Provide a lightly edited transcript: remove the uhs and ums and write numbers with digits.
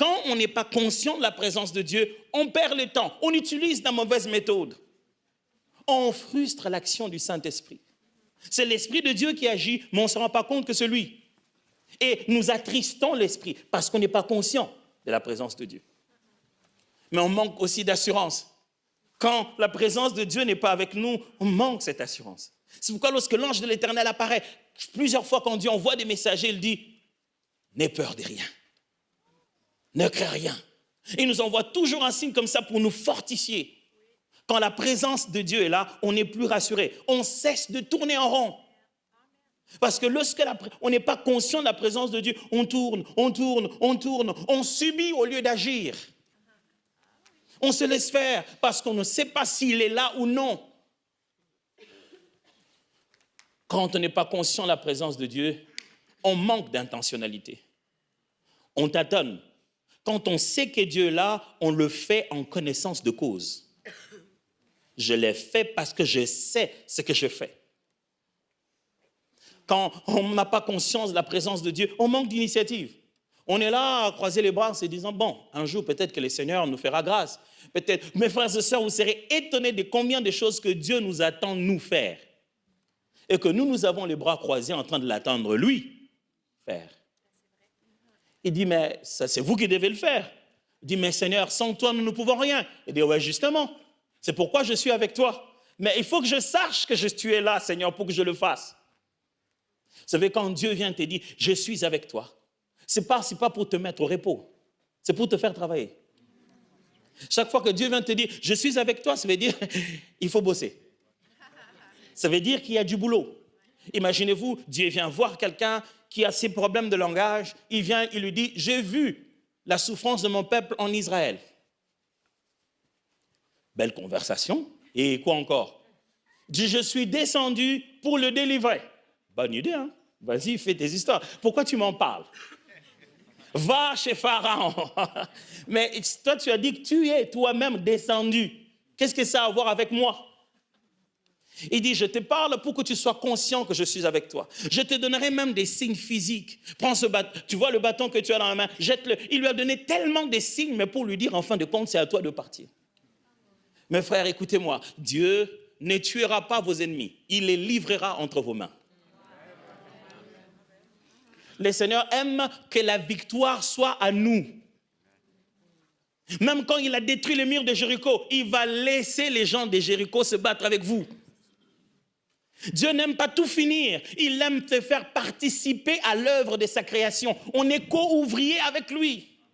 Quand on n'est pas conscient de la présence de Dieu, on perd le temps, on utilise la mauvaise méthode. On frustre l'action du Saint-Esprit. C'est l'Esprit de Dieu qui agit, mais on ne se rend pas compte que c'est lui. Et nous attristons l'Esprit parce qu'on n'est pas conscient de la présence de Dieu. Mais on manque aussi d'assurance. Quand la présence de Dieu n'est pas avec nous, on manque cette assurance. C'est pourquoi lorsque l'ange de l'Éternel apparaît, plusieurs fois quand Dieu envoie des messagers, il dit « N'aie peur de rien, ne crains rien ». Il nous envoie toujours un signe comme ça pour nous fortifier. Quand la présence de Dieu est là, on n'est plus rassuré. On cesse de tourner en rond. Parce que lorsque on n'est pas conscient de la présence de Dieu, on tourne, on subit au lieu d'agir. On se laisse faire parce qu'on ne sait pas s'il est là ou non. Quand on n'est pas conscient de la présence de Dieu, on manque d'intentionnalité. On tâtonne. Quand on sait que Dieu est là, on le fait en connaissance de cause. Je l'ai fait parce que je sais ce que je fais. Quand on n'a pas conscience de la présence de Dieu, on manque d'initiative. On est là à croiser les bras en se disant, bon, un jour peut-être que le Seigneur nous fera grâce. Peut-être, mes frères et sœurs, vous serez étonnés de combien de choses que Dieu nous attend de nous faire. Et que nous avons les bras croisés en train de l'attendre, lui, faire. Il dit, mais ça, c'est vous qui devez le faire. Il dit, mais Seigneur, sans toi, nous ne pouvons rien. Il dit, ouais, justement, c'est pourquoi je suis avec toi. Mais il faut que je sache que tu es là, Seigneur, pour que je le fasse. Vous savez, quand Dieu vient te dire, je suis avec toi, ce n'est pas pour te mettre au repos, c'est pour te faire travailler. Chaque fois que Dieu vient te dire, je suis avec toi, ça veut dire, il faut bosser. Ça veut dire qu'il y a du boulot. Imaginez-vous, Dieu vient voir quelqu'un qui a ses problèmes de langage, il vient, il lui dit, j'ai vu la souffrance de mon peuple en Israël. Belle conversation. Et quoi encore? Dit, je suis descendu pour le délivrer. Bonne idée, hein? Vas-y, fais tes histoires. Pourquoi tu m'en parles? Va chez Pharaon. Mais toi, tu as dit que tu es toi-même descendu. Qu'est-ce que ça a à voir avec moi? Il dit, je te parle pour que tu sois conscient que je suis avec toi. Je te donnerai même des signes physiques. Prends ce bâton, tu vois le bâton que tu as dans la main, jette-le. Il lui a donné tellement de signes, mais pour lui dire, en fin de compte, c'est à toi de partir. Mes frères, écoutez-moi, Dieu ne tuera pas vos ennemis. Il les livrera entre vos mains. Le Seigneur aime que la victoire soit à nous. Même quand il a détruit les murs de Jéricho, il va laisser les gens de Jéricho se battre avec vous. Dieu n'aime pas tout finir, il aime te faire participer à l'œuvre de sa création. On est co-ouvrier avec lui.